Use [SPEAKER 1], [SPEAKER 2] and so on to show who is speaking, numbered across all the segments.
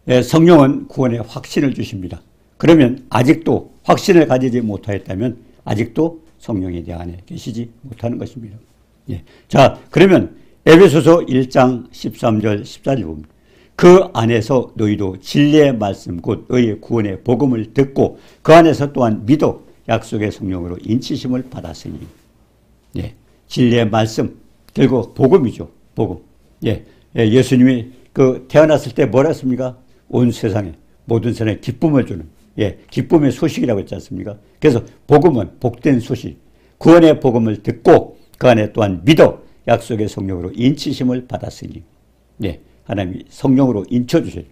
[SPEAKER 1] 성령은 구원의 확신을 주십니다. 그러면 아직도 확신을 가지지 못하였다면 아직도 성령이 내 안에 계시지 못하는 것입니다. 예. 자, 그러면 에베소서 1장 13절 14절 봅니다. 그 안에서 너희도 진리의 말씀 곧 너희의 구원의 복음을 듣고 그 안에서 또한 믿어 약속의 성령으로 인치심을 받았으니. 예. 진리의 말씀, 결국 복음이죠. 복음. 예. 예수님이 태어났을 때 뭐라 했습니까? 온 세상에 모든 사람에 기쁨을 주는, 기쁨의 소식이라고 했지 않습니까? 그래서 복음은 복된 소식, 구원의 복음을 듣고 그 안에 또한 믿어 약속의 성령으로 인치심을 받았으니. 하나님이 성령으로 인쳐주세요.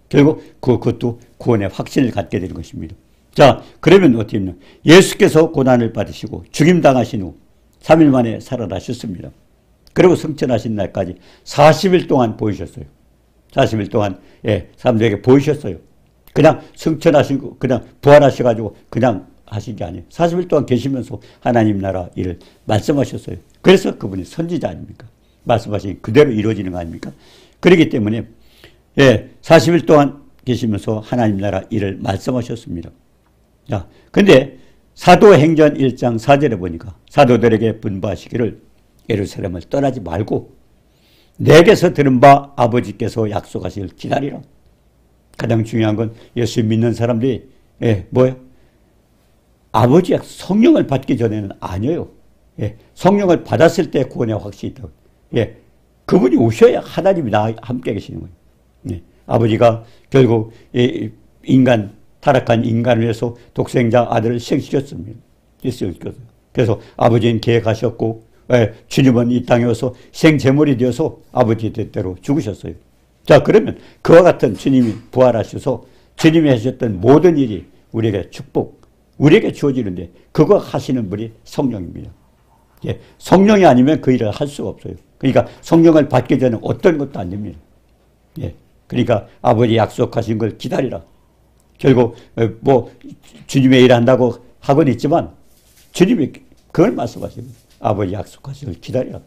[SPEAKER 1] 결국 그것도 구원의 확신을 갖게 되는 것입니다. 자, 그러면 어떻게 했냐? 예수께서 고난을 받으시고 죽임당하신 후 3일 만에 살아나셨습니다. 그리고 승천하신 날까지 40일 동안 보이셨어요. 40일 동안 사람들에게 보이셨어요. 그냥 승천하시고 그냥 부활하셔가지고 그냥 하신 게 아니에요. 40일 동안 계시면서 하나님 나라 일을 말씀하셨어요. 그래서 그분이 선지자 아닙니까? 말씀하신 그대로 이루어지는 거 아닙니까? 그렇기 때문에 40일 동안 계시면서 하나님 나라 일을 말씀하셨습니다. 자, 근데 사도행전 1장 4절에 보니까 사도들에게 분부하시기를 예루살렘을 떠나지 말고 내게서 들은 바 아버지께서 약속하시길 기다리라. 가장 중요한 건 예수 믿는 사람들이 뭐예요? 아버지 약속, 성령을 받기 전에는 아니에요. 성령을 받았을 때 구원의 확신이 있다고. 그분이 오셔야 하나님이 나와 함께 계시는 거예요. 아버지가 결국 타락한 인간을 위해서 독생자 아들을 희생시켰습니다. 그래서 아버지는 계획하셨고 주님은 이 땅에 와서 희생제물이 되어서 아버지 뜻대로 죽으셨어요. 자, 그러면 그와 같은 주님이 부활하셔서 주님이 하셨던 모든 일이 우리에게 축복, 우리에게 주어지는데 그거 하시는 분이 성령입니다. 성령이 아니면 그 일을 할 수가 없어요. 그러니까 성령을 받기 전에 어떤 것도 안 됩니다. 그러니까 아버지 약속하신 걸 기다리라. 결국 주님의 일을 한다고 하고는 있지만 주님이 그걸 말씀하십니다. 아버지 약속하신 걸 기다리라.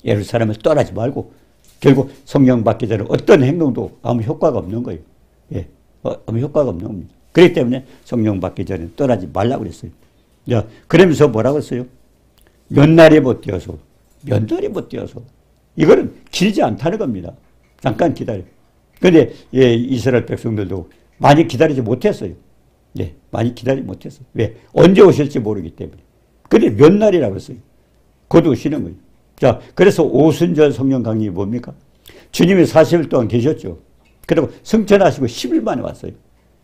[SPEAKER 1] 예루살렘을 떠나지 말고 결국 성령 받기 전에 어떤 행동도 아무 효과가 없는 거예요. 아무 효과가 없는 겁니다. 그렇기 때문에 성령 받기 전에 떠나지 말라고 그랬어요. 자, 그러면서 뭐라고 했어요? 몇 날이 못 되어서, 이거는 길지 않다는 겁니다. 잠깐 기다려. 그런데 이스라엘 백성들도 많이 기다리지 못했어요. 많이 기다리지 못했어요. 왜? 언제 오실지 모르기 때문에. 근데 몇 날이라고 했어요. 곧 오시는 거예요. 자, 그래서 오순절 성령 강림이 뭡니까? 주님이 40일 동안 계셨죠. 그리고 승천하시고 10일 만에 왔어요.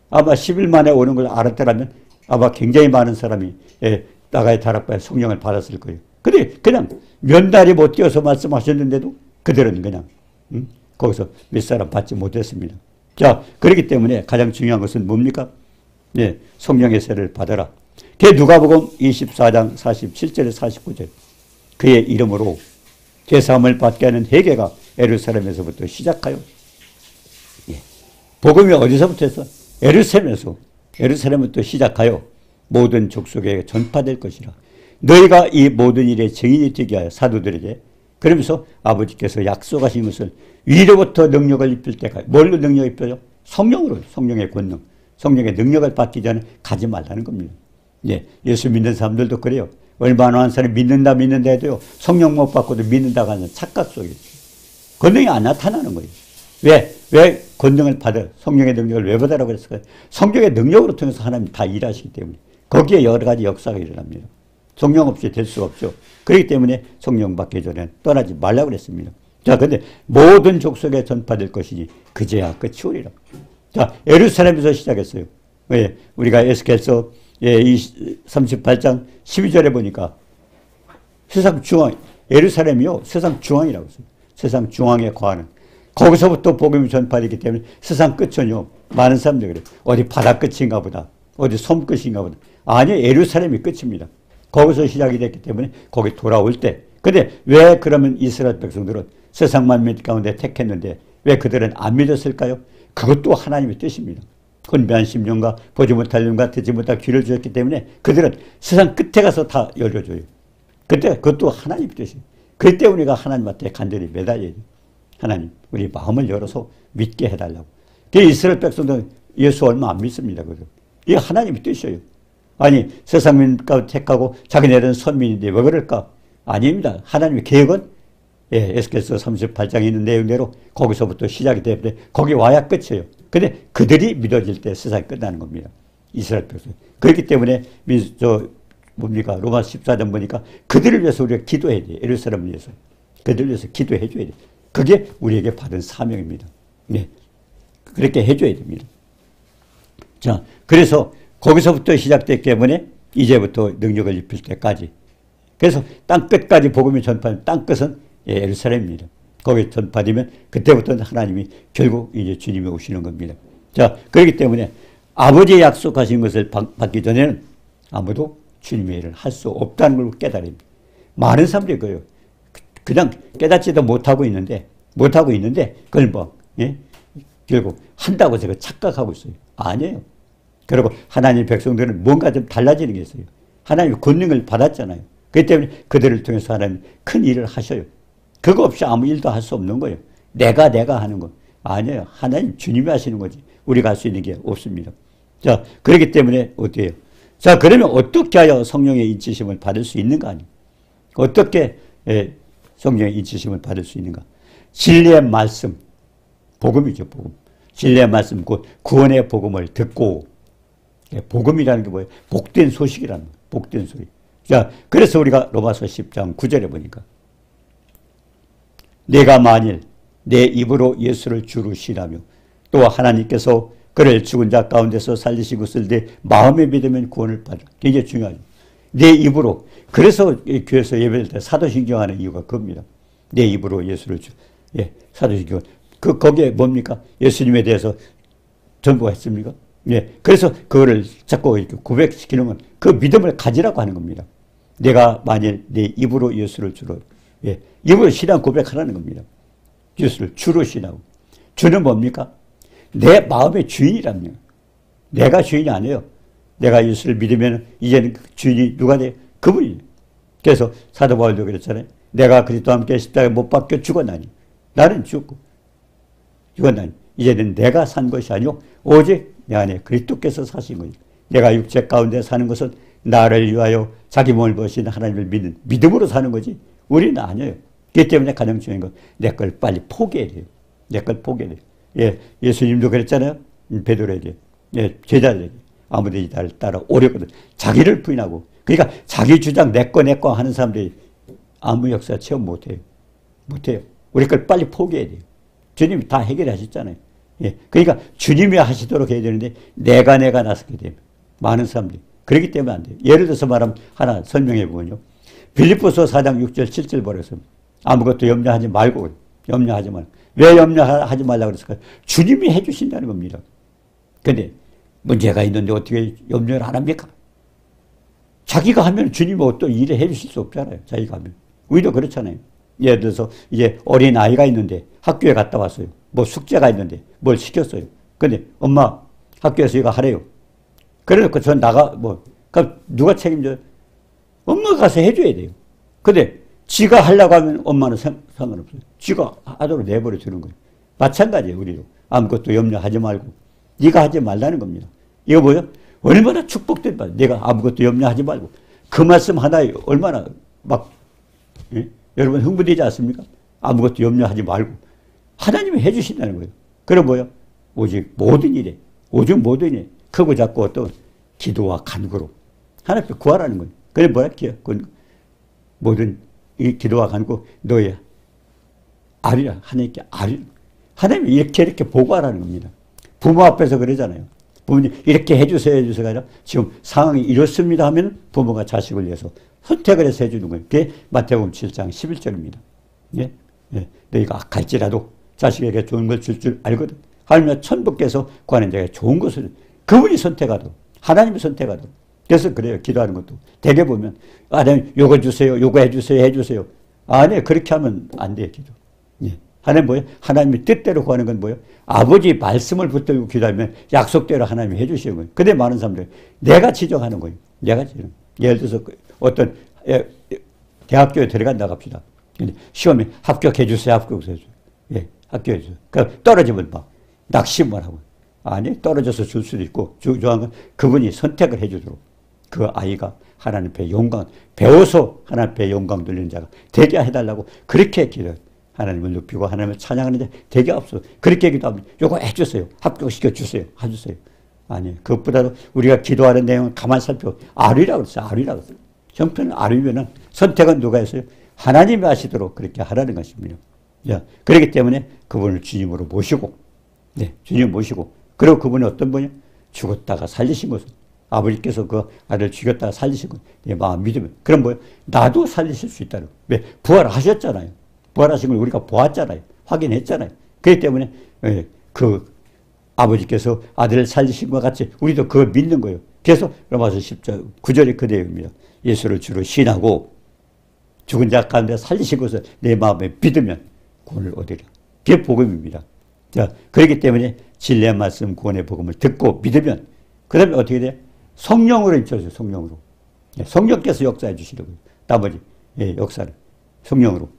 [SPEAKER 1] 아마 10일 만에 오는 걸 알았더라면 아마 굉장히 많은 사람이 나가의 다락방에 성령을 받았을 거예요. 근데 그냥 몇 달이 못 뛰어서 말씀하셨는데도 그들은 그냥 거기서 몇 사람 받지 못했습니다. 자, 그렇기 때문에 가장 중요한 것은 뭡니까? 성령의 세를 받아라. 그게 누가복음 24장 47절에 49절. 그의 이름으로 죄사함을 받게 하는 회개가 예루살렘에서부터 시작하여. 복음이 어디서부터 했어? 예루살렘부터 시작하여 모든 족속에게 전파될 것이라. 너희가 이 모든 일의 증인이 되게 하여 사도들에게. 그러면서 아버지께서 약속하신 것을 위로부터 능력을 입힐 때까지. 뭘로 능력을 입혀요? 성령으로. 성령의 권능. 성령의 능력을 받기 전에 가지 말라는 겁니다. 예수 믿는 사람들도 그래요. 얼마나 많은 사람이 믿는다 해도요. 성령 못 받고도 믿는다고 하는 착각 속에 있어요. 권능이 안 나타나는 거예요. 왜 권능을 받아? 성령의 능력을 왜 받으라고 그랬을까요? 성령의 능력으로 통해서 하나님 다 일하시기 때문에 거기에 여러 가지 역사가 일어납니다. 성령 없이 될 수가 없죠. 그렇기 때문에 성령 받기 전에 떠나지 말라고 그랬습니다. 자, 근데 모든 족속에 전파될 것이니 그제야 끝이 오리라. 자, 예루살렘에서 시작했어요. 왜? 우리가 에스겔서 38장 12절에 보니까 세상 중앙, 예루살렘이요, 세상 중앙이라고 했어요. 세상 중앙에 거하는. 거기서부터 복음이 전파되기 때문에 세상 끝은요, 많은 사람들이 그래요. 어디 바다 끝인가 보다. 어디 섬 끝인가 보다. 아니요, 예루살렘이 끝입니다. 거기서 시작이 됐기 때문에 거기 돌아올 때. 근데 왜 그러면 이스라엘 백성들은 세상 만민 가운데 택했는데 왜 그들은 안 믿었을까요? 그것도 하나님의 뜻입니다. 혼미한 심령과 보지 못할 눈과 듣지 못할 귀를 주셨기 때문에 그들은 세상 끝에 가서 다 열려줘요. 근데 그것도 하나님의 뜻이에요. 그럴 때 우리가 하나님한테 간절히 매달려야 돼요. 하나님, 우리 마음을 열어서 믿게 해달라고. 그 이스라엘 백성들은 예수 얼마 안 믿습니다. 이게 하나님의 뜻이에요. 아니, 세상 민가 택하고 자기네들은 선민인데 왜 그럴까? 아닙니다. 하나님의 계획은 에스겔서 38장에 있는 내용대로 거기서부터 시작이 되는데 거기 와야 끝이에요. 근데 그들이 믿어질 때 세상이 끝나는 겁니다. 이스라엘 백성. 그렇기 때문에 로마 14장 보니까 그들을 위해서 우리가 기도해야 돼요. 예루살렘을 위해서. 그들을 위해서 기도해 줘야 돼요. 그게 우리에게 받은 사명입니다. 네. 그렇게 해줘야 됩니다. 자, 그래서 거기서부터 시작됐기 때문에 이제부터 능력을 입힐 때까지. 그래서 땅 끝까지 복음이 전파된 땅 끝은 예루살렘입니다. 거기 전파되면 그때부터는 하나님이 결국 이제 주님이 오시는 겁니다. 자, 그렇기 때문에 아버지의 약속하신 것을 받기 전에는 아무도 주님의 일을 할 수 없다는 걸 깨달아야 됩니다. 많은 사람들이 그래요. 그냥 깨닫지도 못하고 있는데 그걸 뭐 결국 한다고 제가 착각하고 있어요. 아니에요. 그리고 하나님 백성들은 뭔가 좀 달라지는 게 있어요. 하나님의 권능을 받았잖아요. 그렇기 때문에 그들을 통해서 하나님 큰 일을 하셔요. 그거 없이 아무 일도 할 수 없는 거예요. 내가 하는 거. 아니에요. 하나님 주님이 하시는 거지. 우리가 할 수 있는 게 없습니다. 자, 그렇기 때문에 어때요? 자, 그러면 어떻게 하여 성령의 인치심을 받을 수 있는가? 아니? 어떻게 성령의 인치심을 받을 수 있는가? 진리의 말씀, 복음이죠, 복음. 진리의 말씀, 구원의 복음을 듣고, 복음이라는 게 뭐예요? 복된 소식이라는 거예요. 복된 소식. 자, 그래서 우리가 로마서 10장 9절에 보니까 내가 만일 내 입으로 예수를 주로 시라며 또 하나님께서 그를 죽은 자 가운데서 살리신 것을 내 마음에 믿으면 구원을 받아. 굉장히 중요하죠. 내 입으로. 그래서 교회에서 예배할 때 사도신경 하는 이유가 그겁니다. 내 입으로 예수를 사도신경. 거기에 뭡니까? 예수님에 대해서 전부했습니까? 그래서 그거를 자꾸 이렇게 고백시키는 건 그 믿음을 가지라고 하는 겁니다. 내가 만일 내 입으로 예수를 주로, 입으로 신앙 고백하라는 겁니다. 예수를 주로 신하고. 주는 뭡니까? 내 마음의 주인이랍니다. 내가 주인이 아니에요. 내가 예수를 믿으면 이제는 주인이 누가 돼? 그분이에요. 그래서 사도 바울도 그랬잖아요. 내가 그리스도와 함께 십자가에 못 박혀 죽었나니. 나는 죽고. 죽었나니. 이제는 내가 산 것이 아니요 오직 내 안에 그리스도께서 사신 거예요. 내가 육체 가운데 사는 것은 나를 위하여 자기 몸을 버신 하나님을 믿는 믿음으로 사는 거지 우리는 아니에요. 그렇기 때문에 가장 중요한 건 내 걸 빨리 포기해야 돼요. 내 걸 포기해야 돼요. 예수님도 그랬잖아요. 베드로에게, 제자들에게 아무든지 나를 따라 오려거든 자기를 부인하고. 그러니까 자기 주장 내 거 하는 사람들이 아무 역사 체험 못해요. 우리 걸 빨리 포기해야 돼요. 주님이 다 해결하셨잖아요. 그러니까 주님이 하시도록 해야 되는데 내가 나서게 되면 많은 사람들이 그렇기 때문에 안 돼요. 예를 들어서 말하면 하나 설명해 보면요. 빌립보서 4장 6절 7절 보래서 아무것도 염려하지 말고. 왜 염려하지 말라고 그랬을까요? 주님이 해주신다는 겁니다. 근데 문제가 있는데 어떻게 염려를 안 합니까? 자기가 하면 주님이 어떤 일을 해주실 수 없잖아요. 자기가 하면. 우리도 그렇잖아요. 예를 들어서 이제 어린 아이가 있는데 학교에 갔다 왔어요. 뭐 숙제가 있는데 뭘 시켰어요. 근데 엄마 학교에서 이거 하래요. 그래놓고 전 그럼 누가 책임져요? 엄마가 가서 해줘야 돼요. 근데 지가 하려고 하면 엄마는 상관없어요. 지가 하도록 내버려 두는 거예요. 마찬가지예요. 우리도. 아무것도 염려하지 말고. 네가 하지 말라는 겁니다. 이거 뭐예요? 얼마나 축복된 말. 내가 아무것도 염려하지 말고. 그 말씀 하나에 얼마나 여러분 흥분되지 않습니까? 아무것도 염려하지 말고. 하나님이 해주신다는 거예요. 그럼 뭐예요? 오직 모든 일에 크고 작고 어떤 기도와 간구로 하나님께 구하라는 거예요. 그래 뭐야? 모든 이 기도와 간구 너의 아리라 하나님께 아리라. 하나님이 이렇게 보고하라는 겁니다. 부모 앞에서 그러잖아요. 부모님 이렇게 해주세요 아니라 지금 상황이 이렇습니다 하면 부모가 자식을 위해서 선택을 해서 해주는 거예요. 그게 마태복음 7장 11절입니다. 너희가 악할지라도 자식에게 좋은 걸 줄 알거든. 하나님 천부께서 구하는 자에게 좋은 것을 그분이 선택하도록 하나님이 선택하도록. 그래서 그래요. 기도하는 것도 대개 보면 하나님 요거 주세요. 요거 해주세요. 아니 그렇게 하면 안 돼요. 기도. 하나님 뭐예요? 하나님의 뜻대로 구하는 건 뭐예요? 아버지 말씀을 붙들고 기도하면 약속대로 하나님이 해주시는 거예요. 근데 많은 사람들이 내가 지정하는 거예요. 예를 들어서 어떤 대학교에 들어간다고 합시다. 근데 시험에 합격해 주세요. 합격해 주세요. 합격해 주세요. 그러니까 떨어지면 낙심을 하고. 아니, 떨어져서 줄 수도 있고, 중요한 건 그분이 선택을 해주도록 그 아이가 하나님 앞에 영광, 배워서 하나님 앞에 영광 돌리는 자가 되게 해달라고 그렇게 기도, 하나님을 높이고 하나님을 찬양하는데 되게 없어. 그렇게 기도하면 요거 해주세요. 합격시켜 주세요. 해주세요. 아니, 그것보다도 우리가 기도하는 내용은 가만히 살펴. 아류라고 그랬어요. 아류라고 그랬어요. 형편은 아류면은 선택은 누가 했어요? 하나님이 하시도록 그렇게 하라는 것입니다. 자, 그렇기 때문에 그분을 주님으로 모시고, 네, 주님 모시고, 그리고 그분이 어떤 분이요? 죽었다가 살리신 것은 아버지께서 그 아들을 죽였다가 살리신 것, 내 마음 믿으면. 그럼 뭐예요? 나도 살리실 수 있다는. 왜? 부활하셨잖아요. 부활하신 걸 우리가 보았잖아요. 확인했잖아요. 그렇기 때문에 그 아버지께서 아들을 살리신 것과 같이 우리도 그걸 믿는 거예요. 그래서 로마서 10장 9절이 그 내용입니다. 예수를 주로 신하고 죽은 자 가운데 살리신 것을 내 마음에 믿으면 구원을 얻으리라. 그게 복음입니다. 자, 그렇기 때문에 진리의 말씀 구원의 복음을 듣고 믿으면 그 다음에 어떻게 돼요? 성령으로 임쳐주세요. 성령으로. 성령께서 역사해 주시려고요. 나머지 역사를 성령으로.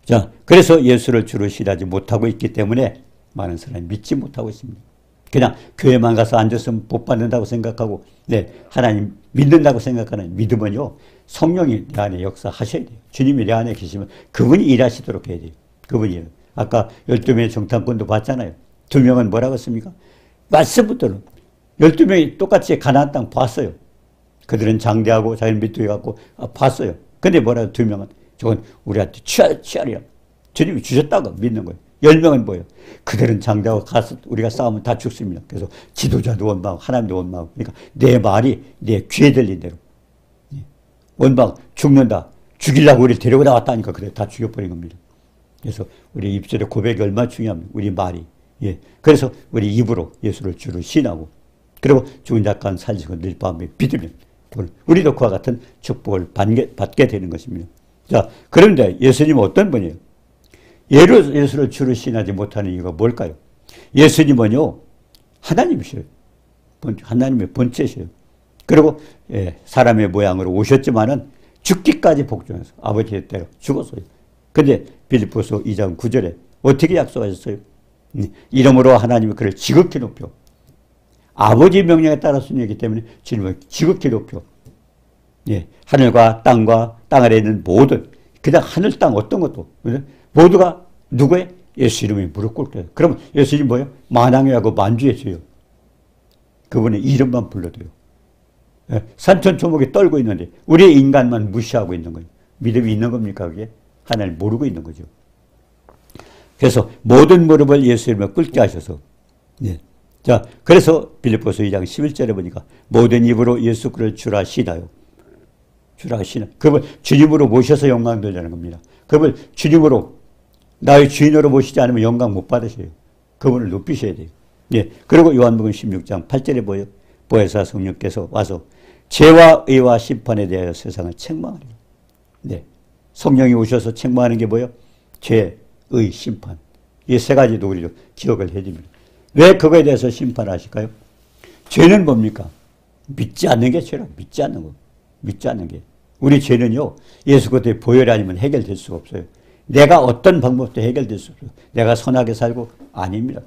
[SPEAKER 1] 자, 그래서 예수를 주로 신하지 못하고 있기 때문에 많은 사람이 믿지 못하고 있습니다. 그냥 교회만 가서 앉았으면 복 받는다고 생각하고, 네, 하나님 믿는다고 생각하는 믿음은요, 성령이 내 안에 역사하셔야 돼요. 주님이 내 안에 계시면 그분이 일하시도록 해야 돼요. 그분이. 아까 12명의 정탐꾼도 봤잖아요. 2명은 뭐라고 했습니까? 말씀부터는 12명이 똑같이 가나안 땅 봤어요. 그들은 장대하고 자기는 밑둥이갖고 봤어요. 근데 뭐라고 2명은? 저건 우리한테 취하리라. 주님이 주셨다고 믿는 거예요. 10명은 뭐예요? 그들은 장대하고 가서 우리가 싸우면 다 죽습니다. 그래서 지도자도 원망하고 하나님도 원망하고. 그러니까 내 말이 내 귀에 들린 대로. 원망, 죽는다. 죽이려고 우리를 데리고 나왔다니까 그래 다 죽여버린 겁니다. 그래서 우리 입술의 고백이 얼마나 중요합니다. 우리 말이. 예. 그래서 우리 입으로 예수를 주로 신하고, 그리고 죽은 자 가운데 살리시고 늘 밤에 믿으면 우리도 그와 같은 축복을 받게 되는 것입니다. 자, 그런데 예수님은 어떤 분이에요? 예수를 주로 신하지 못하는 이유가 뭘까요? 예수님은요, 하나님이셔요. 하나님의 본체셔요. 그리고 사람의 모양으로 오셨지만은 죽기까지 복종해서 아버지의 대로 죽었어요. 근데 빌립보서 2장 9절에 어떻게 약속하셨어요? 이름으로 하나님이 그를 지극히 높여, 아버지 명령에 따라 순종했기 때문에 주님을 지극히 높여, 예, 하늘과 땅 아래에 있는 모든, 그냥 하늘 땅 어떤 것도 모두가 누구의? 예수 이름에 무릎 꿇게 해요. 그러면 예수님 뭐예요? 만왕이하고 만주의 주요. 그분의 이름만 불러도요. 예, 산천초목이 떨고 있는데 우리의 인간만 무시하고 있는 거예요. 믿음이 있는 겁니까? 그게? 하나님 모르고 있는 거죠. 그래서 모든 무릎을 예수 이름에 꿇게 하셔서, 예. 자, 그래서 빌립보서 2장 11절에 보니까 모든 입으로 예수 그를 주라 시나요. 주라 시나. 그걸 주님으로 모셔서 영광 돌리는 겁니다. 그걸 주님으로, 나의 주인으로 모시지 않으면 영광 못 받으셔요. 그분을 높이셔야 돼요. 예. 그리고 요한복음 16장 8절에 보여 보혜사 성령께서 와서 죄와 의와 심판에 대하여 세상을 책망하리라. 네. 성령이 오셔서 책망하는 게 뭐예요? 죄, 의, 심판. 이 세 가지도 우리도 기억을 해줍니다. 왜 그거에 대해서 심판하실까요? 죄는 뭡니까? 믿지 않는 게 죄라. 믿지 않는 거. 믿지 않는 게. 우리 죄는요, 예수 그리스도의 보혈이 아니면 해결될 수가 없어요. 내가 어떤 방법도 해결될 수 없어요. 내가 선하게 살고, 아닙니다.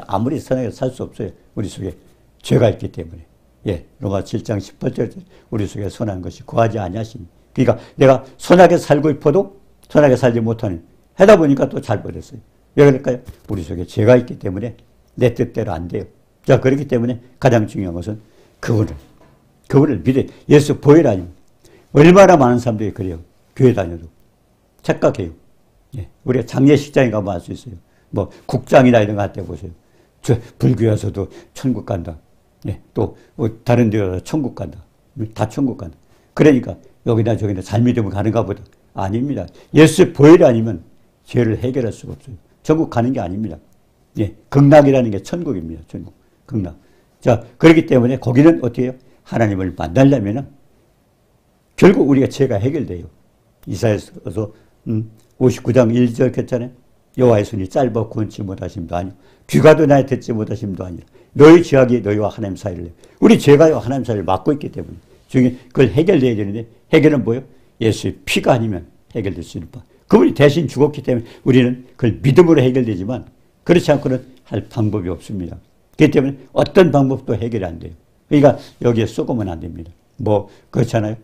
[SPEAKER 1] 아무리 선하게 살 수 없어요. 우리 속에 죄가 있기 때문에. 예, 로마 7장 18절 우리 속에 선한 것이 거하지 아니하시니. 그러니까 내가 선하게 살고 싶어도 선하게 살지 못하는, 하다 보니까 또 잘못했어요. 왜 그럴까요? 우리 속에 죄가 있기 때문에 내 뜻대로 안 돼요. 자, 그렇기 때문에 가장 중요한 것은 그분을 믿어요. 예수 보혈 아니면. 얼마나 많은 사람들이 그래요. 교회 다녀도. 착각해요. 예, 우리가 장례식장에 가면 알 수 있어요. 뭐 국장이나 이런 거 할 때 보세요. 저 불교에서도 천국 간다. 예, 또 다른 데 가서 천국 간다. 다 천국 간다. 그러니까 여기다 저기다 잘 믿으면 가는가 보다. 아닙니다. 예수 보혈이 아니면 죄를 해결할 수가 없어요. 천국 가는 게 아닙니다. 예, 극락이라는 게 천국입니다. 천국, 극락. 자, 그렇기 때문에 거기는 어떻게 해요? 하나님을 만나려면은 결국 우리가 죄가 해결돼요. 이사야서 59장 1절 했잖아요. 여호와의 손이 짧아 구원치 못하심도 아니요 귀가도 나의 듣지 못하심도 아니라 너희 죄악이 너희와 하나님 사이를, 우리 죄가요 하나님 사이를 막고 있기 때문에 중에 그걸 해결돼야 되는데, 해결은 뭐예요? 예수의 피가 아니면 해결될 수 있는 바. 그분이 대신 죽었기 때문에 우리는 그걸 믿음으로 해결되지만 그렇지 않고는 할 방법이 없습니다. 그렇기 때문에 어떤 방법도 해결이 안 돼요. 그러니까 여기에 쏘고면 안 됩니다. 뭐 그렇잖아요.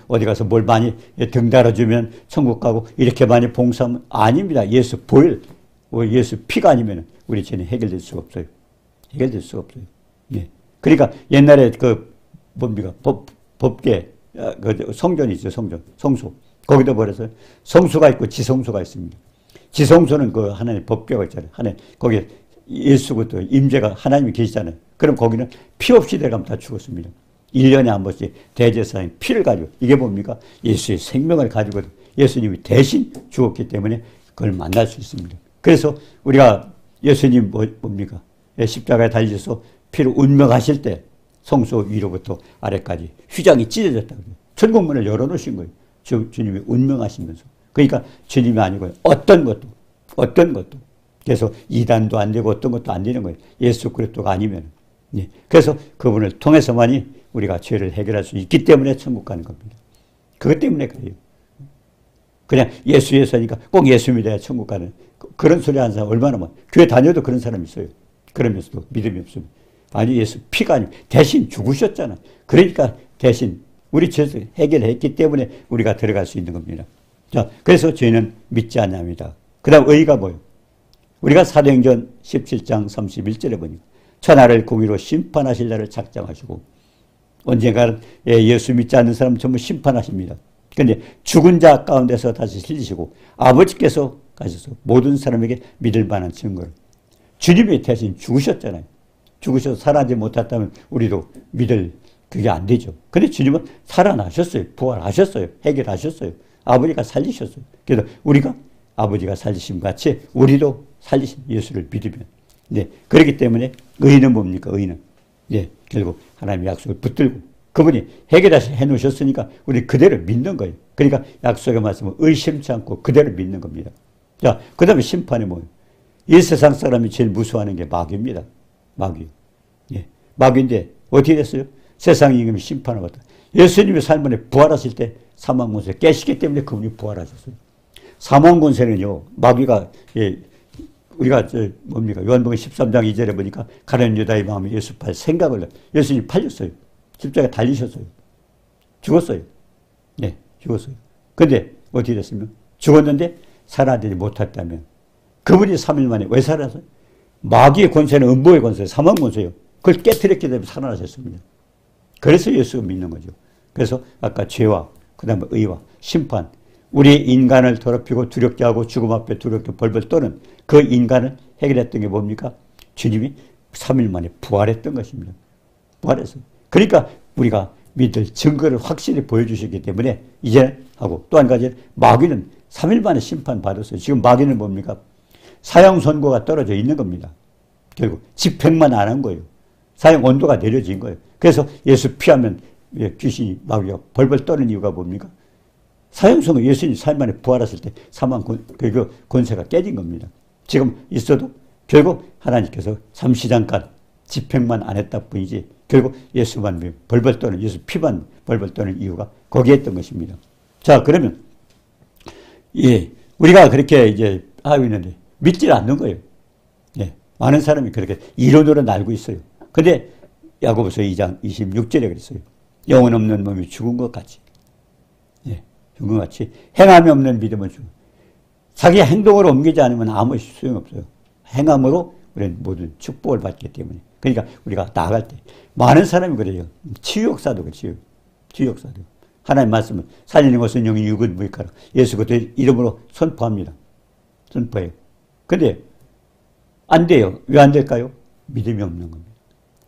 [SPEAKER 1] 어디 가서 뭘 많이 등 달아주면 천국 가고 이렇게 많이 봉사하면 아닙니다. 예수 보혈, 예수 피가 아니면 우리 죄는 해결될 수가 없어요. 해결될 수가 없어요. 예. 그러니까 옛날에 그 뭡니까 법계 그 성전이 있죠. 성소. 거기다 버려서 성소가 있고 지성소가 있습니다. 지성소는 그 하나님 법궤가 있잖아요. 하나님 거기에 예수부터 임재가 하나님이 계시잖아요. 그럼 거기는 피 없이 들어가면 다 죽었습니다. 1년에 한 번씩 대제사장이 피를 가지고 이게 뭡니까? 예수의 생명을 가지고 예수님이 대신 죽었기 때문에 그걸 만날 수 있습니다. 그래서 우리가 예수님 뭡니까? 십자가에 달려서 피를 운명하실 때 성소 위로부터 아래까지 휘장이 찢어졌다고 해요. 천국문을 열어놓으신 거예요. 주님이 운명하시면서. 그러니까 주님이 아니고 어떤 것도. 그래서 이단도 안 되고 어떤 것도 안 되는 거예요. 예수 그리스도가 아니면. 예. 그래서 그분을 통해서만이 우리가 죄를 해결할 수 있기 때문에 천국 가는 겁니다. 그것 때문에 그래요. 그냥 예수하니까 꼭 예수 믿어야 천국 가는 그런 소리 하는 사람 얼마나 많아. 교회 다녀도 그런 사람 있어요. 그러면서도 믿음이 없습니다. 아니 예수 피가 아니고 대신 죽으셨잖아. 그러니까 대신 우리 죄를 해결했기 때문에 우리가 들어갈 수 있는 겁니다. 자, 그래서 죄는 믿지 않습니다. 그 다음 의가 뭐예요? 우리가 사도행전 17장 31절에 보니까 천하를 공의로 심판하실 날을 작정하시고 언젠가는 예수 믿지 않는 사람 전부 심판하십니다. 그런데 죽은 자 가운데서 다시 살리시고 아버지께서 가셔서 모든 사람에게 믿을 만한 증거를 주님이 대신 죽으셨잖아요. 죽으셔서 살아나지 못했다면 우리도 믿을 그게 안 되죠. 근데 주님은 살아나셨어요. 부활하셨어요. 해결하셨어요. 아버지가 살리셨어요. 그래서 우리가 아버지가 살리심 같이 우리도 살리신 예수를 믿으면. 네. 그렇기 때문에 의는 뭡니까? 의는. 네. 결국 하나님의 약속을 붙들고 그분이 해결해 놓으셨으니까 우리 그대로 믿는 거예요. 그러니까 약속의 말씀을 의심치 않고 그대로 믿는 겁니다. 자, 그 다음에 심판이 뭐예요? 이 세상 사람이 제일 무서워하는 게 마귀입니다. 마귀. 예. 마귀인데 어떻게 됐어요? 세상 임금이 심판을 받다. 예수님이 삶에 부활하실 때 사망 권세 깨시기 때문에 그분이 부활하셨어요. 사망 권세는요, 마귀가, 예, 우리가, 뭡니까? 요한복음 13장 2절에 보니까 가룟 유다의 마음에 예수 팔 생각을, 예수님 팔렸어요. 십자가에 달리셨어요. 죽었어요. 네, 죽었어요. 근데 어떻게 됐습니까? 죽었는데 살아나지 못했다면 그분이 3일 만에 왜 살아났어요? 마귀의 권세는 음보의 권세, 사망 권세예요. 그걸 깨뜨렸기 때문에 살아나셨습니다. 그래서 예수를 믿는 거죠. 그래서 아까 죄와 그 다음에 의와 심판, 우리 인간을 더럽히고 두렵게 하고 죽음 앞에 두렵게 벌벌 떠는 그 인간을 해결했던 게 뭡니까? 주님이 3일 만에 부활했던 것입니다. 부활했어요. 그러니까 우리가 믿을 증거를 확실히 보여주셨기 때문에 이제 하고 또 한 가지 마귀는 3일 만에 심판받았어요. 지금 마귀는 뭡니까? 사형 선고가 떨어져 있는 겁니다. 결국 집행만 안 한 거예요. 사형 온도가 내려진 거예요. 그래서 예수 피하면 귀신이 마귀가 벌벌 떠는 이유가 뭡니까? 사형 선고 예수님이 3일 만에 부활했을 때 사망 권세가 깨진 겁니다. 지금 있어도 결국 하나님께서 잠시 잠깐 집행만 안 했다 뿐이지 결국 예수만 벌벌 떠는 예수 피만 벌벌 떠는 이유가 거기에 있던 것입니다. 자, 그러면 예, 우리가 그렇게 이제 하고 있는데 믿지 않는 거예요. 예, 많은 사람이 그렇게 이론으로는 알고 있어요. 근데 야고보서 2장 26절에 그랬어요. 영혼 없는 몸이 죽은 것 같이. 예, 죽은 것 같이 행함이 없는 믿음은 죽은. 자기 행동으로 옮기지 않으면 아무 소용없어요. 행함으로 우리는 모든 축복을 받기 때문에. 그러니까 우리가 나아갈 때 많은 사람이 그래요. 치유 역사도 그렇지요. 치유 역사도. 하나님 말씀은 살리는 것은 영이 육은 무익하라. 예수 그리스도의 이름으로 선포합니다. 선포해요. 근데 안 돼요. 왜 안 될까요? 믿음이 없는 겁니다.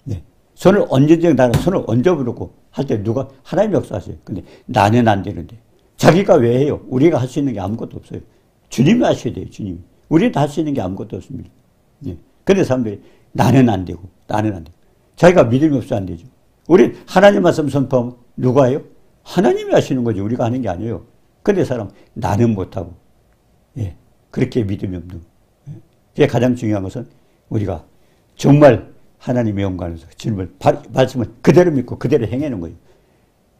[SPEAKER 1] 네. 손을 얹어부르고 할 때 누가 하나님이 역사하세요. 근데 나는 안 되는데 자기가 왜 해요? 우리가 할 수 있는 게 아무것도 없어요. 주님이 하셔야 돼요. 주님이. 우리는 할 수 있는 게 아무것도 없습니다. 네. 근데 사람들이 나는 안 되고 나는 안 되고 자기가 믿음이 없어 안 되죠. 우리 하나님 말씀 선포하면 누가 해요? 하나님이 하시는 거죠. 우리가 하는 게 아니에요. 근데 사람 나는 못하고 예. 그렇게 믿음이 없는 그게 가장 중요한 것은 우리가 정말 하나님의 영광에서 주님을 말씀을 그대로 믿고 그대로 행하는 거예요.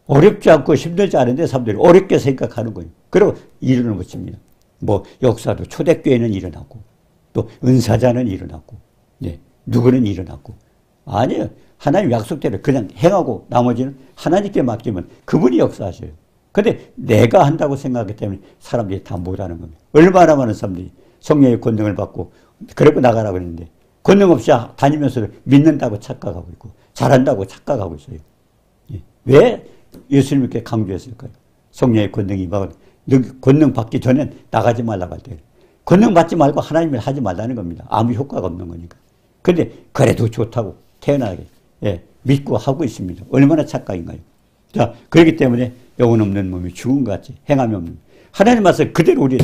[SPEAKER 1] 어렵지 않고 힘들지 않은데 사람들이 어렵게 생각하는 거예요. 그리고 이루는 것입니다. 뭐 역사도 초대교회는 일어나고 또 은사자는 일어났고, 예, 누구는 일어났고. 아니에요. 하나님 약속대로 그냥 행하고 나머지는 하나님께 맡기면 그분이 역사하셔요. 근데 내가 한다고 생각하기 때문에 사람들이 다 못하는 겁니다. 얼마나 많은 사람들이 성령의 권능을 받고 그러고 나가라고 했는데 권능 없이 다니면서 믿는다고 착각하고 있고 잘한다고 착각하고 있어요. 예. 왜 예수님께 강조했을까요? 성령의 권능이 임하고 권능 받기 전엔 나가지 말라고 할 때 권능 받지 말고 하나님을 하지 말라는 겁니다. 아무 효과가 없는 거니까. 근데 그래도 좋다고 태어나게 예, 믿고 하고 있습니다. 얼마나 착각인가요? 자, 그렇기 때문에 영혼 없는 몸이 죽은 것 같이 행함이 없는 하나님 말씀 그대로 우리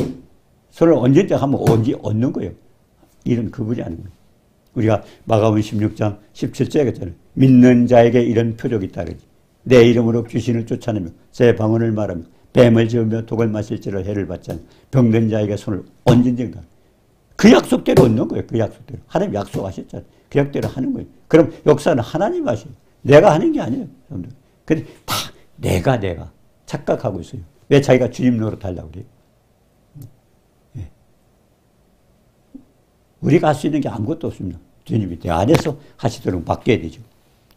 [SPEAKER 1] 손을 언제든지 하면 언제 얻는 거예요. 이런 그분이 아닌 거예요. 우리가 마가복음 16장 17절에 그랬잖아요. 믿는 자에게 이런 표적이 있다 그러지. 내 이름으로 귀신을 쫓아내며 새 방언을 말하며 뱀을 지으며 독을 마실지라 해를 받지 않아 병든 자에게 손을 언제든지 그 약속대로 얻는 거예요. 그 약속대로. 하나님 약속하셨잖아요. 그 약속대로 하는 거예요. 그럼 역사는 하나님 하셔요. 내가 하는 게 아니에요. 근데 다 내가 착각하고 있어요. 왜 자기가 주님 노릇하려고 그래요? 예. 우리가 할 수 있는 게 아무것도 없습니다. 주님이 내 안에서 하시도록 맡겨야 되죠.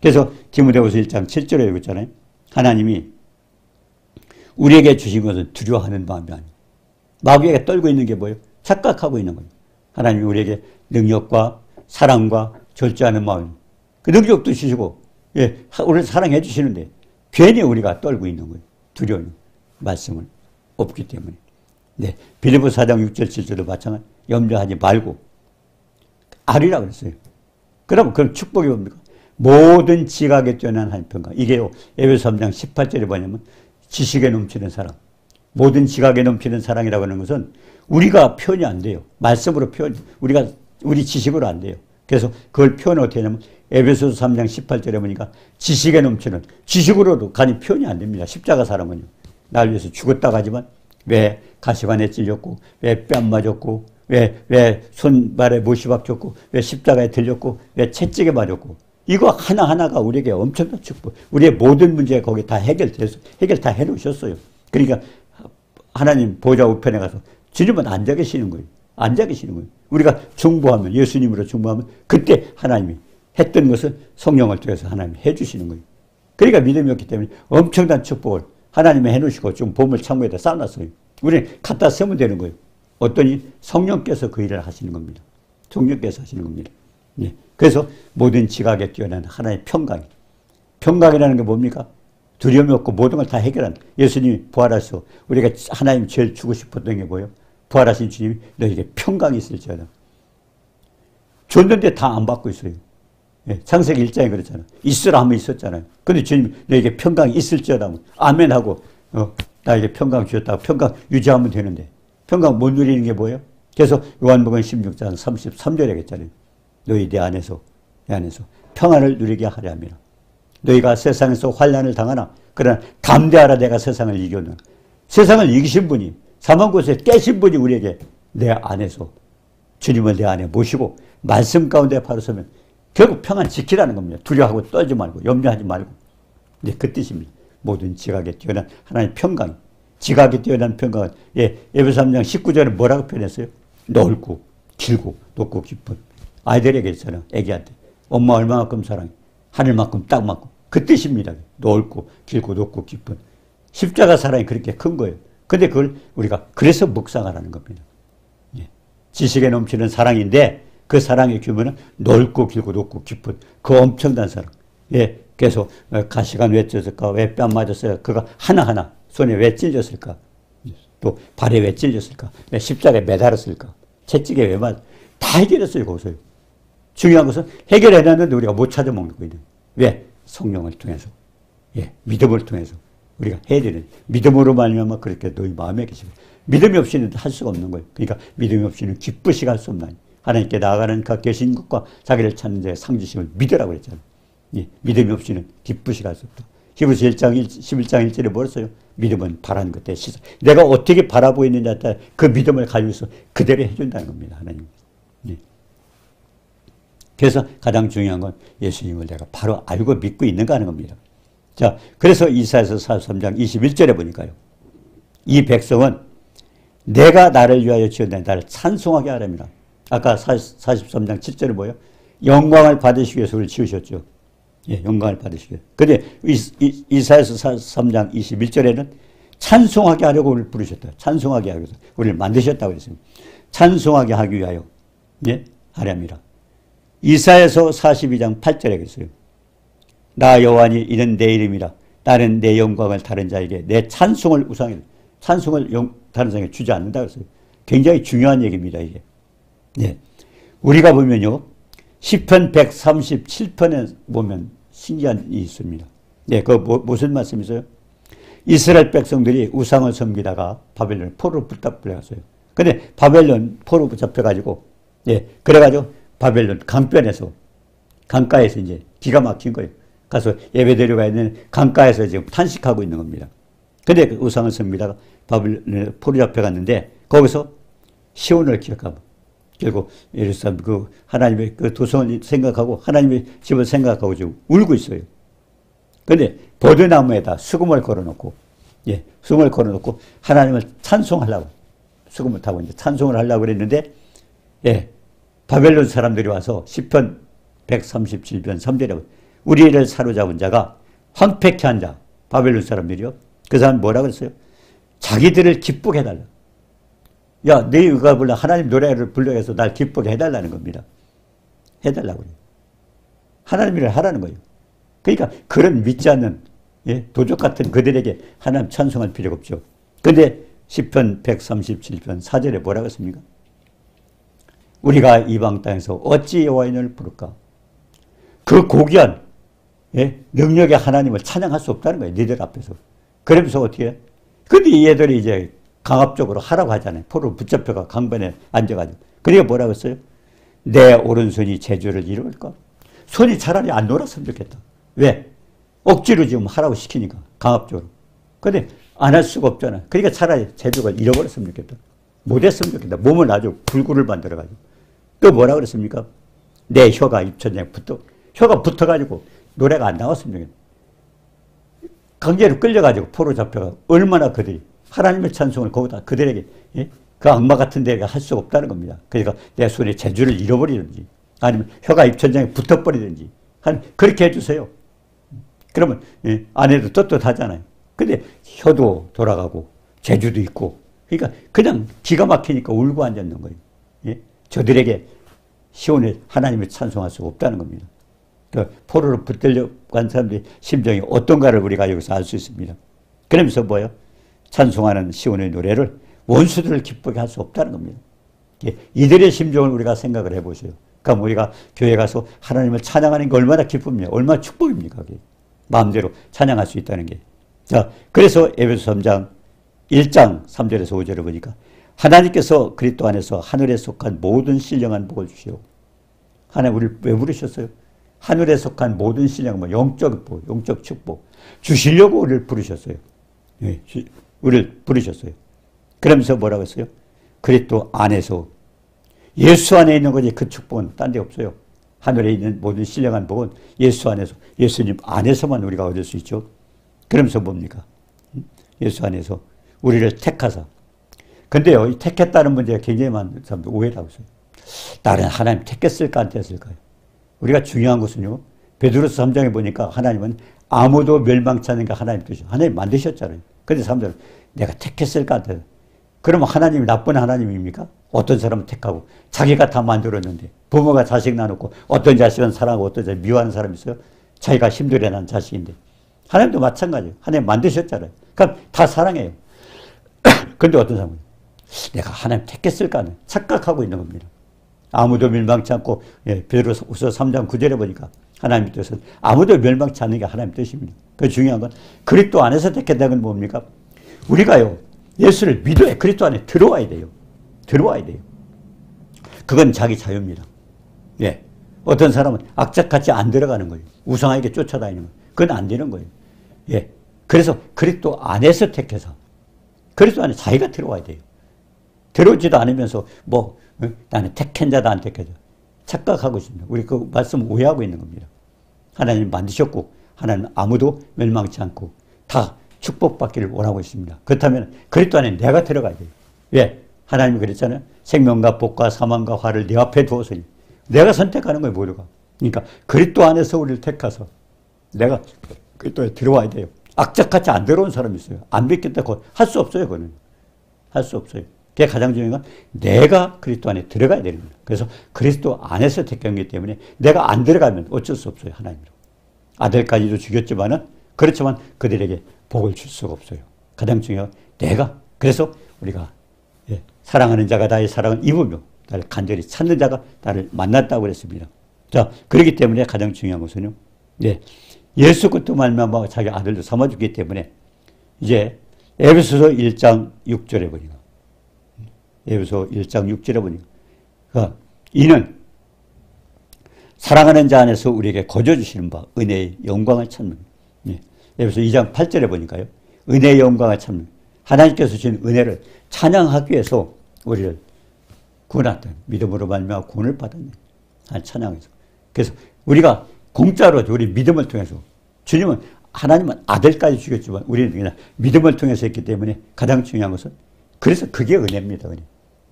[SPEAKER 1] 그래서 디모데후서 1장 7절에 읽었잖아요. 하나님이 우리에게 주신 것은 두려워하는 마음이 아니에요. 마귀에게 떨고 있는 게 뭐예요? 착각하고 있는 거예요. 하나님이 우리에게 능력과 사랑과 절제하는 마음, 그 능력도 주시고, 예, 우리를 사랑해 주시는데, 괜히 우리가 떨고 있는 거예요. 두려운 말씀을 없기 때문에. 네. 빌립보 4장 6절 7절도 마찬가지. 염려하지 말고, 아리라 그랬어요. 그럼 축복이 뭡니까? 모든 지각에 뛰어난 하나님 평강. 이게요, 에베소 3장 18절에 뭐냐면, 지식에 넘치는 사랑. 모든 지각에 넘치는 사랑이라고 하는 것은 우리가 표현이 안 돼요. 말씀으로 우리 지식으로 안 돼요. 그래서 그걸 표현을 어떻게 하냐면 에베소서 3장 18절에 보니까 지식에 넘치는 지식으로도 간이 표현이 안 됩니다. 십자가 사랑은요. 날 위해서 죽었다고 하지만 왜 가시관에 찔렸고 왜 뺨 맞았고 왜 손발에 못이 박혔고 왜 십자가에 들렸고 왜 채찍에 맞았고 이거 하나하나가 우리에게 엄청난 축복. 우리의 모든 문제가 거기 다 해결 다 해놓으셨어요. 그러니까 하나님 보좌 우편에 가서 주님은 앉아 계시는 거예요. 앉아 계시는 거예요. 우리가 중보하면 예수님으로 중보하면 그때 하나님이 했던 것을 성령을 통해서 하나님이 해주시는 거예요. 그러니까 믿음이 없기 때문에 엄청난 축복을 하나님이 해놓으시고 좀 보물 창고에다 쌓아놨어요. 우리는 갖다 쓰면 되는 거예요. 어떠니 성령께서 그 일을 하시는 겁니다. 성령께서 하시는 겁니다. 네. 그래서 모든 지각에 뛰어난 하나의 평강이. 평강이라는 게 뭡니까? 두려움이 없고 모든 걸 다 해결한 예수님이 부활하셔서 우리가 하나님 제일 주고 싶었던 게 뭐예요? 부활하신 주님이 너에게 평강이 있을지어다. 줬는데 다 안 받고 있어요. 예, 창세기 1장에 그랬잖아요. 있으라 하면 있었잖아요. 근데 주님이 너에게 평강이 있을지어다 하면 아멘 하고 나에게 평강 주셨다고 평강 유지하면 되는데 평강 못 누리는 게 뭐예요? 그래서 요한복음 16장 33절에 했잖아요. 너희 내 안에서 평안을 누리게 하려 함이라. 너희가 세상에서 환난을 당하나 그러나 담대하라 내가 세상을 이겼노라. 세상을 이기신 분이 사망 곳에 깨신 분이 우리에게 내 안에서 주님을 내 안에 모시고 말씀 가운데 바로 서면 결국 평안 지키라는 겁니다. 두려워하고 떨지 말고 염려하지 말고. 네, 그 뜻입니다. 모든 지각에 뛰어난 하나님의 평강. 지각에 뛰어난 평강은 에베소 3장 19절에 뭐라고 표현했어요? 넓고 길고 높고 깊은. 아이들에게 있잖아요. 애기한테. 엄마 얼마만큼 사랑해. 하늘만큼 땅만큼. 그 뜻입니다. 넓고 길고 높고 깊은. 십자가 사랑이 그렇게 큰 거예요. 근데 그걸 우리가 그래서 묵상하라는 겁니다. 예. 지식에 넘치는 사랑인데 그 사랑의 규모는 넓고 길고 높고 깊은 그 엄청난 사랑. 예. 그래서 가시관 왜 찢었을까? 왜 뺨 맞았어요? 그거 하나하나 손에 왜 찔렸을까? 또 발에 왜 찔렸을까? 왜 십자가에 매달았을까? 채찍에 왜 다 해결했어요. 거기서요. 중요한 것은 해결해놨는데 우리가 못 찾아먹는 거예요. 왜? 성령을 통해서. 예. 믿음을 통해서. 우리가 해야 되는 믿음으로 말미암아 그렇게 너희 마음에 계시고 믿음이 없이는 할 수가 없는 거예요. 그러니까 믿음이 없이는 기쁘시게 할 수 없나니 하나님께 나아가는 그 계신 것과 자기를 찾는 자의 상주심을 믿으라고 했잖아요. 예, 믿음이 없이는 기쁘시게 할 수 없다. 히브리서 11장 1절에 뭐랬어요? 믿음은 바라는 것 대시사. 내가 어떻게 바라보이느냐에 따라 그 믿음을 가지고서 그대로 해준다는 겁니다. 하나님. 예. 그래서 가장 중요한 건 예수님을 내가 바로 알고 믿고 있는가 하는 겁니다. 자, 그래서 이사야서 43장 21절에 보니까요. 이 백성은 내가 나를 위하여 지었나니 나를 찬송하게 하랍니다. 아까 43장 7절에 뭐예요? 영광을 받으시기 위해서 우리를 지으셨죠. 예, 영광을 받으시기 위해서. 근데 이사야서 43장 21절에는 찬송하게 하려고 우리를 부르셨다. 찬송하게 하기 위해서 우리를 만드셨다고 했습니다. 찬송하게 하기 위하여 예, 하렵니다. 이사야서 42장 8절에 그랬어요. 나 여호와니 이는 내 이름이라. 나는 내 영광을 다른 자에게 내 찬송을 찬송을 다른 사람에게 주지 않는다 그랬어요. 굉장히 중요한 얘기입니다. 이게. 예. 우리가 보면요. 시편 137편에 보면 신기한 일이 있습니다. 네, 그 무슨 말씀이세요? 이스라엘 백성들이 우상을 섬기다가 바벨론 포로로 붙잡혀갔어요. 근데 바벨론 포로 붙잡혀가지고, 예, 그래가지고 바벨론 강가에서 이제 기가 막힌 거예요. 가서 예배 드리러 있는 강가에서 지금 탄식하고 있는 겁니다. 근데 그 우상을 섬기다가 바벨론에 포로 잡혀갔는데 거기서 시온을 기억하고 결국 예루살렘 그 하나님의 그 도성을 생각하고 하나님의 집을 생각하고 지금 울고 있어요. 근데 버드나무에다 수금을 걸어놓고 예, 수금을 걸어놓고 하나님을 찬송하려고 수금을 타고 이제 찬송을 하려고 그랬는데 예, 바벨론 사람들이 와서 시편 137편 3절에 우리를 사로잡은 자가 황폐케 한 자 바벨론 사람들이요. 그 사람 뭐라 그랬어요? 자기들을 기쁘게 해달라. 야, 네 의가 불러 하나님 노래를 불러 해서 날 기쁘게 해달라는 겁니다. 해달라고 해요. 하나님 일을 하라는 거예요. 그러니까 그런 믿지 않는 예, 도적 같은 그들에게 하나님 찬송할 필요가 없죠. 근데 시편 137편 4절에 뭐라고 했습니까? 우리가 이방 땅에서 어찌 여호와의 이름을 부를까? 그 고귀한 예, 능력의 하나님을 찬양할 수 없다는 거예요. 니들 앞에서. 그러면서 어떻게 해? 근데 얘들이 이제 강압적으로 하라고 하잖아요. 포로 붙잡혀가 강변에 앉아가지고. 그러니까 뭐라고 했어요? 내 오른손이 제주를 이룰까? 손이 차라리 안 놀았으면 좋겠다. 왜? 억지로 지금 하라고 시키니까. 강압적으로. 근데 안 할 수가 없잖아. 그러니까 차라리 제주가 잃어버렸으면 좋겠다. 못했으면 좋겠다. 몸을 아주 불구를 만들어가지고. 또 뭐라 그랬습니까? 내 혀가 입천장에 혀가 붙어가지고 노래가 안 나왔으면 좋겠다. 강제로 끌려가지고 포로 잡혀가 얼마나 그들이 하나님의 찬송을 거기다 그들에게 예? 그 악마 같은 데가 할 수가 없다는 겁니다. 그러니까 내 손에 재주를 잃어버리든지 아니면 혀가 입천장에 붙어버리든지 그렇게 해주세요. 그러면 예? 아내도 떳떳하잖아요. 근데 혀도 돌아가고 재주도 있고 그러니까 그냥 기가 막히니까 울고 앉았는 거예요. 예? 저들에게 시온에 하나님을 찬송할 수가 없다는 겁니다. 그 포로로 붙들려 간 사람들의 심정이 어떤가를 우리가 여기서 알 수 있습니다. 그러면서 뭐예요? 찬송하는 시온의 노래를 원수들을 기쁘게 할 수 없다는 겁니다. 이들의 심정을 우리가 생각을 해보세요. 그럼 우리가 교회 가서 하나님을 찬양하는 게 얼마나 기쁨이냐, 얼마나 축복입니까? 그게. 마음대로 찬양할 수 있다는 게. 자, 그래서 에베소 3장 1장 3절에서 5절을 보니까 하나님께서 그리스도 안에서 하늘에 속한 모든 신령한 복을 주시오. 하나님 우리를 왜 부르셨어요? 하늘에 속한 모든 신령, 영적 복, 영적 축복 주시려고 우리를 부르셨어요. 예, 우리를 부르셨어요. 그러면서 뭐라고 했어요? 그리스도 안에서 예수 안에 있는 거지 그 축복은 딴 데 없어요. 하늘에 있는 모든 신령한 복은 예수 안에서 예수님 안에서만 우리가 얻을 수 있죠. 그러면서 뭡니까? 예수 안에서 우리를 택하사. 근데요, 이 택했다는 문제가 굉장히 많은 사람들 오해를 하고 있어요. 나는 하나님 택했을까 안 택했을까요? 우리가 중요한 것은요. 베드로서 3장에 보니까 하나님은 아무도 멸망치 않는 게 하나님 뜻이죠. 하나님 만드셨잖아요. 그런데 사람들은 내가 택했을까 안 택했을까? 그러면 하나님이 나쁜 하나님입니까? 어떤 사람은 택하고 자기가 다 만들었는데 부모가 자식 나누고 어떤 자식은 사랑하고 어떤 자식은 미워하는 사람이 있어요. 자기가 힘들게 난 자식인데 하나님도 마찬가지예요. 하나님 만드셨잖아요. 그럼 다 사랑해요. 그런데 어떤 사람은 내가 하나님 택했을까 착각하고 있는 겁니다. 아무도 멸망치 않고 베드로서 3장 9절에 보니까 하나님의 뜻은 아무도 멸망치 않는 게 하나님의 뜻입니다. 그 중요한 건 그리스도 안에서 택했다는 건 뭡니까? 우리가요 예수를 믿어야 그리스도 안에 들어와야 돼요. 들어와야 돼요. 그건 자기 자유입니다. 예. 어떤 사람은 악착같이 안 들어가는 거예요. 우상에게 쫓아다니는 거예요. 그건 안 되는 거예요. 예. 그래서 그리스도 안에서 택해서 그리스도 안에 자기가 들어와야 돼요. 들어오지도 않으면서 나는 택한 자다 안 택한 자 착각하고 있습니다. 우리 그 말씀 오해하고 있는 겁니다. 하나님 만드셨고 하나님 아무도 멸망치 않고 다 축복받기를 원하고 있습니다. 그렇다면 그리스도 안에 내가 들어가야 돼요. 왜? 하나님이 그랬잖아요. 생명과 복과 사망과 화를 내 앞에 두었으니 내가 선택하는 거예요, 모두가. 그러니까 그리스도 안에서 우리를 택해서 내가 그리스도에 들어와야 돼요. 악착같이 안 들어온 사람이 있어요. 안 믿겠다고 할 수 없어요, 그거는. 할 수 없어요. 그게 가장 중요한 건 내가 그리스도 안에 들어가야 되는 거예요. 그래서 그리스도 안에서 택한 거기 때문에 내가 안 들어가면 어쩔 수 없어요, 하나님으로. 아들까지도 죽였지만은 그렇지만 그들에게 복을 줄 수가 없어요. 가장 중요한 건 내가. 그래서 우리가 사랑하는 자가 나의 사랑을 입으며 나를 간절히 찾는 자가 나를 만났다고 그랬습니다. 자, 그렇기 때문에 가장 중요한 것은요. 예수 그리스도 말미암아 자기 아들도 삼아주기 때문에 이제 에베소서 1장 6절에 보니까 에베소 1장 6절에 보니까 이는 사랑하는 자 안에서 우리에게 거저 주시는 바 은혜의 영광을 찾는 에베소 2장 8절에 보니까요. 은혜의 영광을 찾는 하나님께서 주신 은혜를 찬양하기 위해서 우리를 구원했던 믿음으로 말미암아 구원을 받았네. 찬양해서. 그래서 우리가 공짜로 우리 믿음을 통해서 주님은 하나님은 아들까지 죽였지만 우리는 그냥 믿음을 통해서 했기 때문에 가장 중요한 것은 그래서 그게 은혜입니다. 은혜.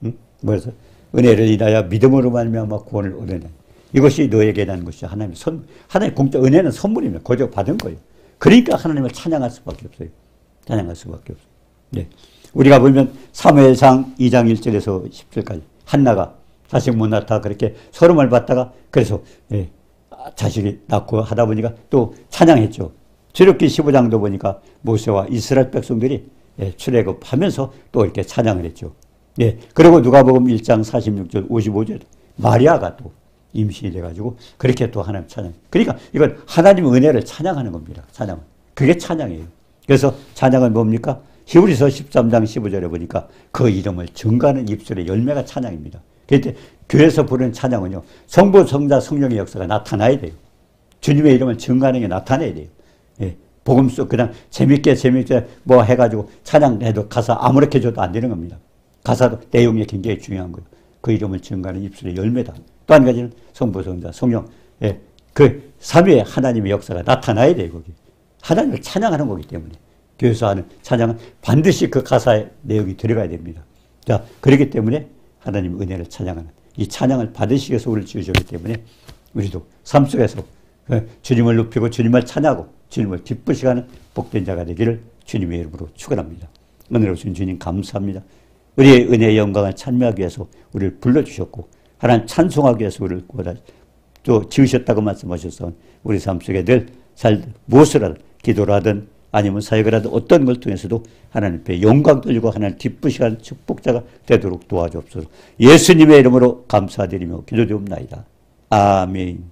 [SPEAKER 1] 응? 뭐래서 은혜를 인하여 믿음으로 말미암아 구원을 얻으니 이것이 너에게 난 것이 하나님의 하나님 공짜 은혜는 선물입니다. 거저 받은 거예요. 그러니까 하나님을 찬양할 수밖에 없어요. 찬양할 수밖에 없어요. 네. 우리가 보면 사무엘상 2장 1절에서 10절까지 한나가 자식 못 낳다 그렇게 서름을 받다가 그래서 자식이 낳고 하다 보니까 또 찬양했죠. 출애굽기 15장도 보니까 모세와 이스라엘 백성들이 출애굽하면서 또 이렇게 찬양을 했죠. 그리고 누가복음 1장 46절 55절 마리아가 또 임신이 돼가지고 그렇게 또 하나님 찬양. 그러니까 이건 하나님의 은혜를 찬양하는 겁니다. 찬양. 그게 찬양이에요. 그래서 찬양은 뭡니까? 히브리서 13장 15절에 보니까 그 이름을 증거하는 입술의 열매가 찬양입니다. 그때 교회에서 부르는 찬양은요. 성부, 성자, 성령의 역사가 나타나야 돼요. 주님의 이름을 증거하는 게 나타나야 돼요. 복음 속 그냥 재밌게 뭐 해가지고 찬양해도 가사 아무렇게 줘도 안 되는 겁니다. 가사도 내용이 굉장히 중요한 거예요. 그 이름을 증거하는 입술의 열매다. 또 한 가지는 성부, 성자, 성령. 그 삼위의 하나님의 역사가 나타나야 돼요. 거기. 하나님을 찬양하는 거기 때문에. 교회에서 하는 찬양은 반드시 그 가사의 내용이 들어가야 됩니다. 자, 그렇기 때문에 하나님의 은혜를 찬양하는 이 찬양을 받으시기 위해서 우리를 지으셨기 때문에 우리도 삶 속에서 주님을 높이고 주님을 찬양하고 주님을 기쁘시게 하는 복된 자가 되기를 주님의 이름으로 축원합니다. 은혜로 주신 주님 감사합니다. 우리의 은혜의 영광을 찬미하기 위해서 우리를 불러주셨고 하나님 찬송하기 위해서 우리를 또 지으셨다고 말씀하셔서 우리 삶 속에 늘 무엇을 하든 기도를 하든 아니면 사역을 하든 어떤 걸 통해서도 하나님 앞에 영광 돌리고 하나님 기쁘시게 하는 축복자가 되도록 도와주옵소서. 예수님의 이름으로 감사드리며 기도드리옵나이다. 아멘.